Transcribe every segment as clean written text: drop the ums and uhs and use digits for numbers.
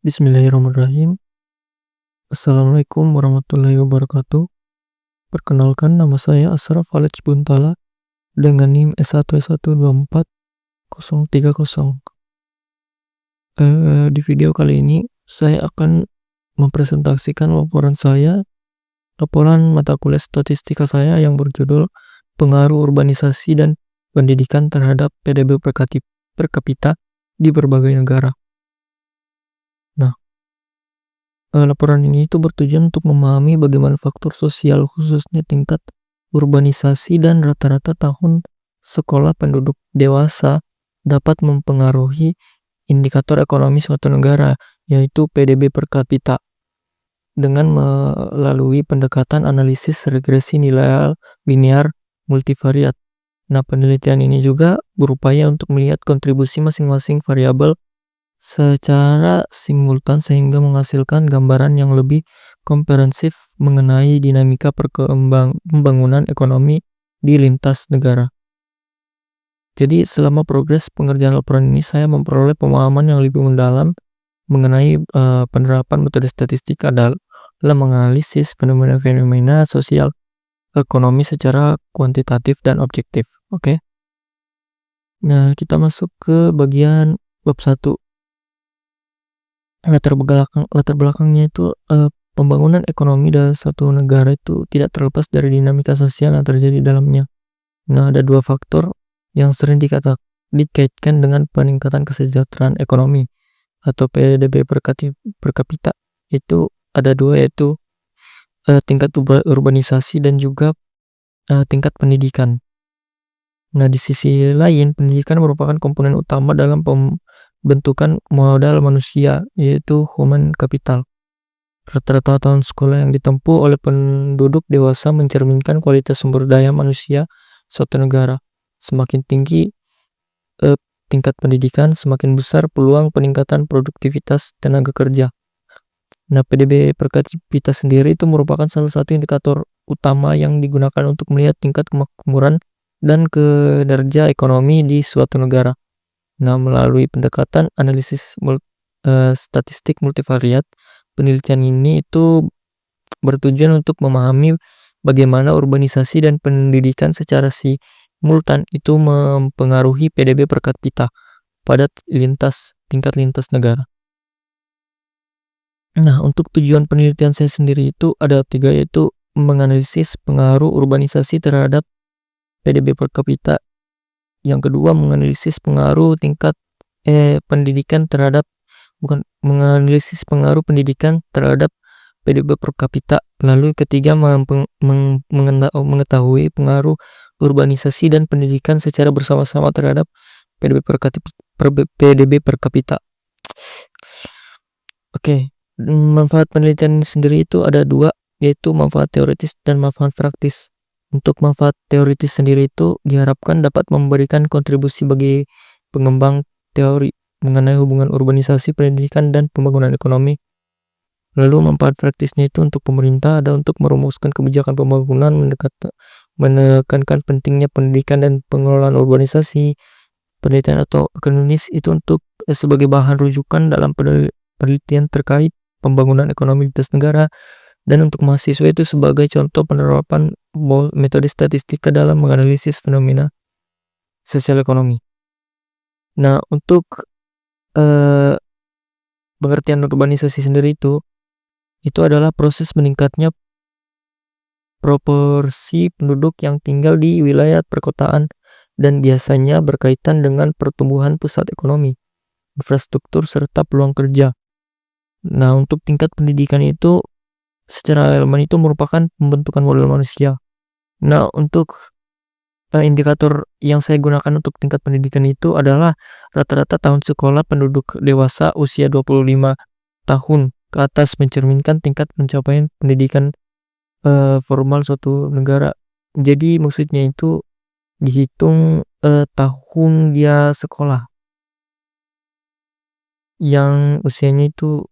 Bismillahirrahmanirrahim. Assalamualaikum warahmatullahi wabarakatuh. Perkenalkan, nama saya Ashraf Alex Buntala dengan NIM S1S1240030. Di video kali ini saya akan mempresentasikan laporan mata kuliah statistika saya yang berjudul Pengaruh Urbanisasi dan Pendidikan terhadap PDB per kapita di berbagai negara. Laporan ini itu bertujuan untuk memahami bagaimana faktor sosial, khususnya tingkat urbanisasi dan rata-rata tahun sekolah penduduk dewasa, dapat mempengaruhi indikator ekonomi suatu negara, yaitu PDB per kapita, dengan melalui pendekatan analisis regresi nilai linear multivariat. Penelitian ini juga berupaya untuk melihat kontribusi masing-masing variabel secara simultan sehingga menghasilkan gambaran yang lebih komprehensif mengenai dinamika pembangunan ekonomi di lintas negara. Jadi selama progres pengerjaan laporan ini saya memperoleh pemahaman yang lebih mendalam mengenai penerapan metode statistika dalam menganalisis fenomena-fenomena sosial ekonomi secara kuantitatif dan objektif. Oke. Nah, kita masuk ke bagian bab 1. Latar belakangnya itu pembangunan ekonomi dalam suatu negara itu tidak terlepas dari dinamika sosial yang terjadi dalamnya. Ada dua faktor yang sering dikaitkan dengan peningkatan kesejahteraan ekonomi atau PDB per kapita. Itu ada dua, yaitu tingkat urbanisasi dan juga tingkat pendidikan. Di sisi lain, pendidikan merupakan komponen utama dalam pembentukan modal manusia, yaitu human capital. Rata-rata tahun sekolah yang ditempuh oleh penduduk dewasa mencerminkan kualitas sumber daya manusia suatu negara. Semakin tinggi tingkat pendidikan, semakin besar peluang peningkatan produktivitas tenaga kerja. PDB per kapita sendiri itu merupakan salah satu indikator utama yang digunakan untuk melihat tingkat kemakmuran dan kinerja ekonomi di suatu negara. Melalui pendekatan analisis statistik multivariat, penelitian ini itu bertujuan untuk memahami bagaimana urbanisasi dan pendidikan secara simultan itu mempengaruhi PDB per kapita pada tingkat lintas negara. Untuk tujuan penelitian saya sendiri itu ada 3, yaitu menganalisis pengaruh urbanisasi terhadap PDB per kapita. Yang kedua, menganalisis pengaruh pendidikan terhadap PDB per kapita. Lalu ketiga, mengetahui pengaruh urbanisasi dan pendidikan secara bersama-sama terhadap PDB per kapita. Oke. Manfaat penelitian sendiri itu ada 2, yaitu manfaat teoritis dan manfaat praktis. Untuk manfaat teoritis sendiri itu diharapkan dapat memberikan kontribusi bagi pengembang teori mengenai hubungan urbanisasi, pendidikan, dan pembangunan ekonomi. Lalu manfaat praktisnya itu untuk pemerintah ada untuk merumuskan kebijakan pembangunan, menekankan pentingnya pendidikan dan pengelolaan urbanisasi. Penelitian atau ekonomis itu untuk sebagai bahan rujukan dalam penelitian terkait pembangunan ekonomi lintas negara. Dan untuk mahasiswa itu sebagai contoh penerapan metode statistika dalam menganalisis fenomena sosial ekonomi. Untuk pengertian urbanisasi sendiri itu adalah proses meningkatnya proporsi penduduk yang tinggal di wilayah perkotaan dan biasanya berkaitan dengan pertumbuhan pusat ekonomi, infrastruktur, serta peluang kerja. Untuk tingkat pendidikan itu secara elemen itu merupakan pembentukan modal manusia. Untuk indikator yang saya gunakan untuk tingkat pendidikan itu adalah rata-rata tahun sekolah penduduk dewasa usia 25 tahun ke atas mencerminkan tingkat pencapaian pendidikan formal suatu negara. Jadi maksudnya itu dihitung tahun dia sekolah yang usianya itu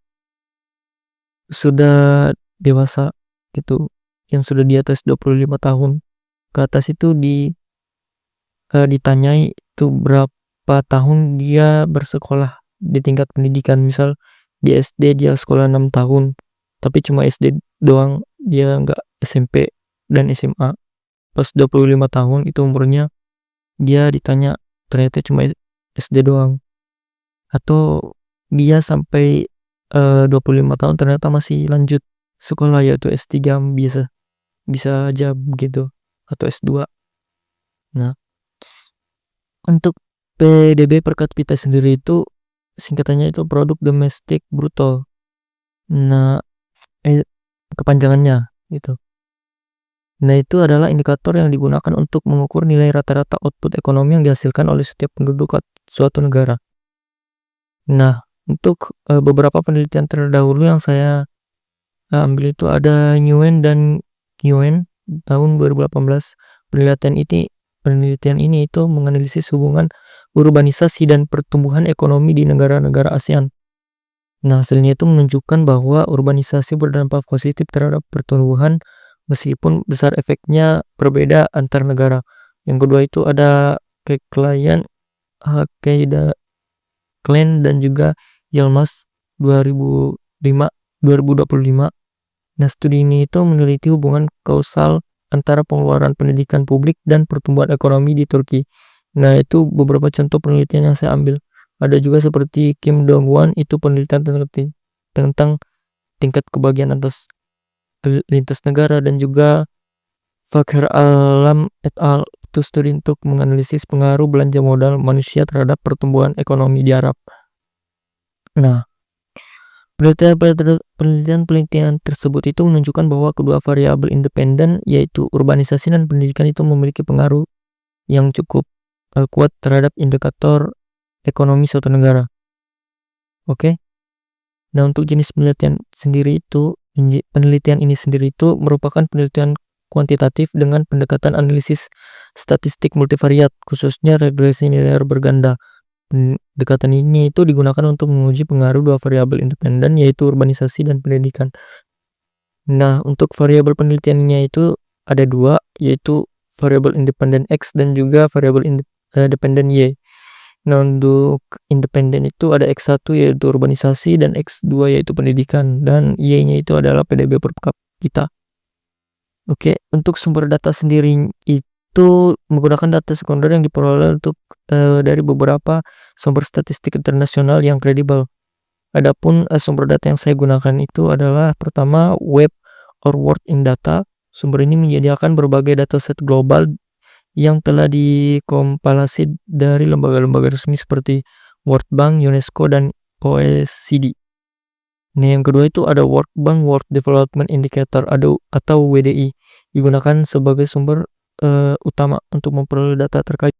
sudah dewasa gitu, yang sudah di atas 25 tahun ke atas itu ditanyai itu berapa tahun dia bersekolah di tingkat pendidikan. Misal di SD dia sekolah 6 tahun, tapi cuma SD doang, dia nggak SMP dan SMA. Pas 25 tahun itu umurnya, dia ditanya ternyata cuma SD doang. Atau dia sampai 25 tahun ternyata masih lanjut sekolah yaitu S3 biasa bisa aja begitu atau S2. Nah, untuk PDB per kapita sendiri itu singkatannya itu produk domestik bruto. Nah, kepanjangannya gitu. Nah, itu adalah indikator yang digunakan untuk mengukur nilai rata-rata output ekonomi yang dihasilkan oleh setiap penduduk suatu negara. Nah, untuk beberapa penelitian terdahulu yang saya ambil itu ada Nguyen dan Nguyen tahun 2018. Penelitian ini itu menganalisis hubungan urbanisasi dan pertumbuhan ekonomi di negara-negara ASEAN. Nah, hasilnya itu menunjukkan bahwa urbanisasi berdampak positif terhadap pertumbuhan meskipun besar efeknya berbeda antar negara. Yang kedua itu ada Klein dan juga Yilmaz 2025. Nah, studi ini itu meneliti hubungan kausal antara pengeluaran pendidikan publik dan pertumbuhan ekonomi di Turki. Nah, itu beberapa contoh penelitian yang saya ambil. Ada juga seperti Kim Dong-won, itu penelitian tentang tingkat kebahagiaan lintas negara, dan juga Fakhr Alam et al. Itu studi untuk menganalisis pengaruh belanja modal manusia terhadap pertumbuhan ekonomi di Arab. Nah, penelitian tersebut itu menunjukkan bahwa kedua variabel independen yaitu urbanisasi dan pendidikan itu memiliki pengaruh yang cukup kuat terhadap indikator ekonomi suatu negara. Oke. Nah, untuk jenis penelitian ini sendiri itu merupakan penelitian kuantitatif dengan pendekatan analisis statistik multivariat, khususnya regresi nilai berganda. Pendekatan ini itu digunakan untuk menguji pengaruh dua variabel independen yaitu urbanisasi dan pendidikan. Nah, untuk variabel penelitiannya itu ada dua, yaitu variabel independen X dan juga variabel independen Y. Nah, untuk independen itu ada X1 yaitu urbanisasi dan X2 yaitu pendidikan, dan Y-nya itu adalah PDB per kapita. Oke, untuk sumber data sendiri itu menggunakan data sekunder yang diperoleh dari beberapa sumber statistik internasional yang kredibel. Adapun sumber data yang saya gunakan itu adalah pertama Web or World in Data. Sumber ini menyediakan berbagai dataset global yang telah dikompilasi dari lembaga-lembaga resmi seperti World Bank, UNESCO, dan OECD. Nah, yang kedua itu ada World Bank World Development Indicator atau WDI, digunakan sebagai sumber utama untuk memperoleh data terkait.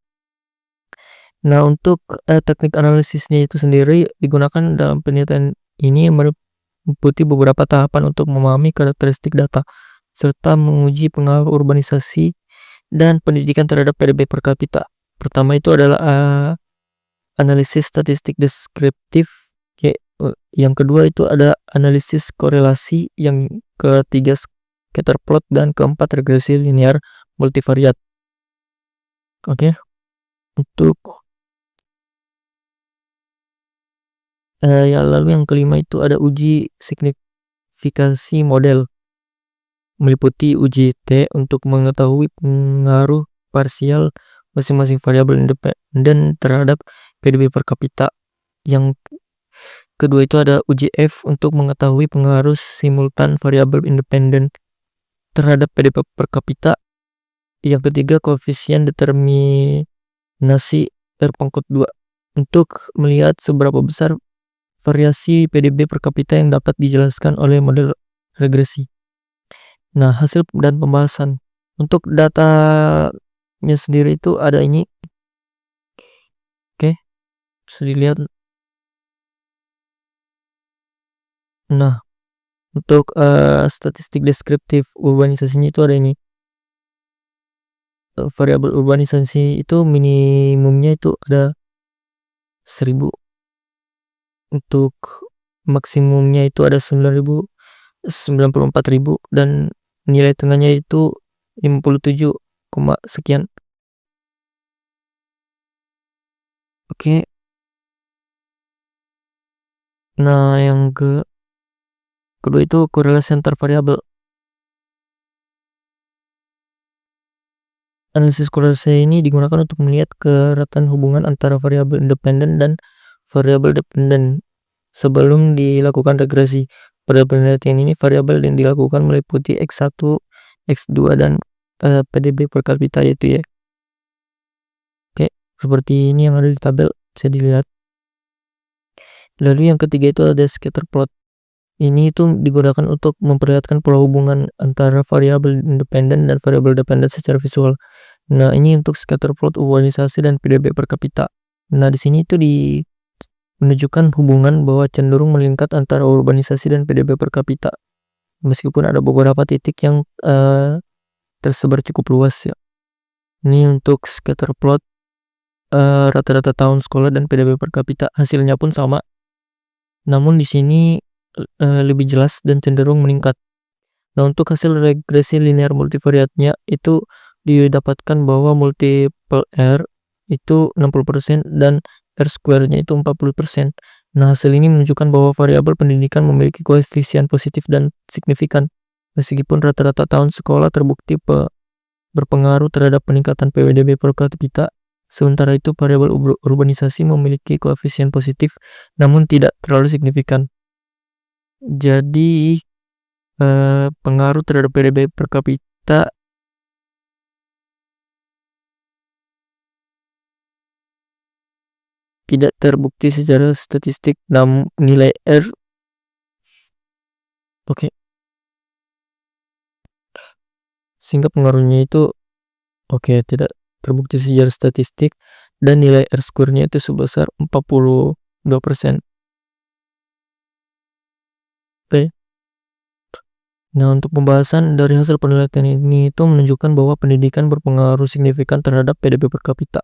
Nah, untuk teknik analisisnya itu sendiri digunakan dalam penelitian ini meliputi beberapa tahapan untuk memahami karakteristik data serta menguji pengaruh urbanisasi dan pendidikan terhadap PDB per kapita. Pertama itu adalah analisis statistik deskriptif. Yang kedua itu ada analisis korelasi, yang ketiga scatter plot, dan keempat regresi linear multivariat. Oke. Untuk lalu yang kelima itu ada uji signifikansi model, meliputi uji T untuk mengetahui pengaruh parsial masing-masing variabel independen terhadap PDB per kapita. Yang kedua itu ada uji F untuk mengetahui pengaruh simultan variabel independen terhadap PDB per kapita. Yang ketiga koefisien determinasi R/2 untuk melihat seberapa besar variasi PDB per kapita yang dapat dijelaskan oleh model regresi. Nah, hasil dan pembahasan. Untuk datanya sendiri itu ada ini. Oke, bisa dilihat. Nah, untuk statistik deskriptif urbanisasinya itu ada ini. Variabel urbanisasi itu minimumnya itu ada 1000. Untuk maksimumnya itu ada 94.000 dan nilai tengahnya itu 57, sekian. Oke. Nah, yang kedua itu korelasi antar variabel. Analisis korelasi ini digunakan untuk melihat kerataan hubungan antara variabel independen dan variabel dependen sebelum dilakukan regresi. Pada penelitian ini, variabel yang dilakukan meliputi X1, X2, dan PDB per kapita yaitu ya. Oke, seperti ini yang ada di tabel, bisa dilihat. Lalu yang ketiga itu ada scatter plot. Ini itu digunakan untuk memperlihatkan pola hubungan antara variabel independen dan variabel dependen secara visual. Nah, ini untuk scatter plot urbanisasi dan PDB per kapita. Nah, di sini itu menunjukkan hubungan bahwa cenderung meningkat antara urbanisasi dan PDB per kapita. Meskipun ada beberapa titik yang tersebar cukup luas ya. Ini untuk scatter plot rata-rata tahun sekolah dan PDB per kapita, hasilnya pun sama. Namun di sini lebih jelas dan cenderung meningkat. Nah, untuk hasil regresi linear multivariatnya itu didapatkan bahwa multiple R itu 60% dan R square-nya itu 40%. Nah, hasil ini menunjukkan bahwa variabel pendidikan memiliki koefisien positif dan signifikan. Meskipun rata-rata tahun sekolah terbukti berpengaruh terhadap peningkatan PWDB per kapita, sementara itu variabel urbanisasi memiliki koefisien positif namun tidak terlalu signifikan. Jadi pengaruh terhadap PDB per kapita tidak terbukti secara statistik, namun nilai R sehingga pengaruhnya itu tidak terbukti secara statistik, dan nilai R square-nya itu sebesar 42%. Nah, untuk pembahasan dari hasil penelitian ini itu menunjukkan bahwa pendidikan berpengaruh signifikan terhadap PDB per kapita,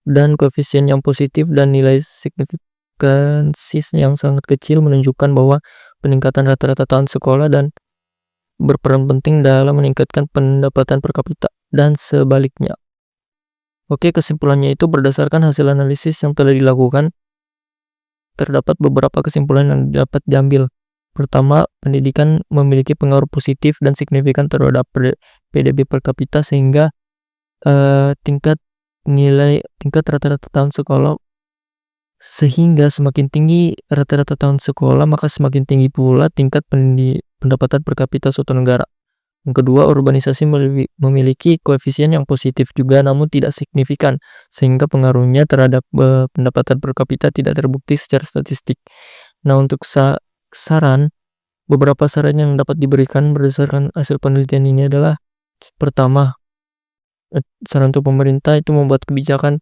dan koefisien yang positif dan nilai signifikansi yang sangat kecil menunjukkan bahwa peningkatan rata-rata tahun sekolah dan berperan penting dalam meningkatkan pendapatan per kapita dan sebaliknya. Oke, kesimpulannya itu berdasarkan hasil analisis yang telah dilakukan, terdapat beberapa kesimpulan yang dapat diambil. Pertama, pendidikan memiliki pengaruh positif dan signifikan terhadap PDB per kapita sehingga tingkat rata-rata tahun sekolah, sehingga semakin tinggi rata-rata tahun sekolah maka semakin tinggi pula tingkat pendapatan per kapita suatu negara. Yang kedua, urbanisasi memiliki koefisien yang positif juga namun tidak signifikan, sehingga pengaruhnya terhadap pendapatan per kapita tidak terbukti secara statistik. Nah, untuk beberapa saran yang dapat diberikan berdasarkan hasil penelitian ini adalah: pertama, saran untuk pemerintah itu membuat kebijakan,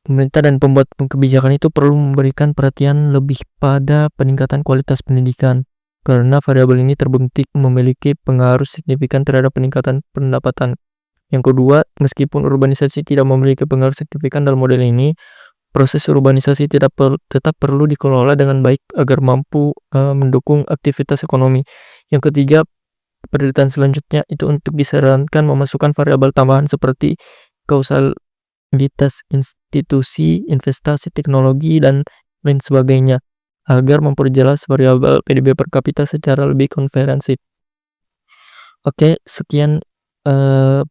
pemerintah dan pembuat kebijakan itu perlu memberikan perhatian lebih pada peningkatan kualitas pendidikan, karena variabel ini terbukti memiliki pengaruh signifikan terhadap peningkatan pendapatan. Yang kedua, meskipun urbanisasi tidak memiliki pengaruh signifikan dalam model ini, proses urbanisasi tetap perlu dikelola dengan baik agar mampu mendukung aktivitas ekonomi. Yang ketiga, penelitian selanjutnya itu untuk disarankan memasukkan variabel tambahan seperti kausalitas institusi, investasi, teknologi, dan lain sebagainya agar memperjelas variabel PDB per kapita secara lebih komprehensif. Oke, sekian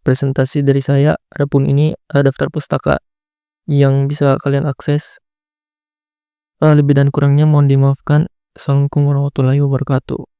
presentasi dari saya. Adapun ini daftar pustaka yang bisa kalian akses. Lebih dan kurangnya mohon dimaafkan. Assalamualaikum warahmatullahi wabarakatuh.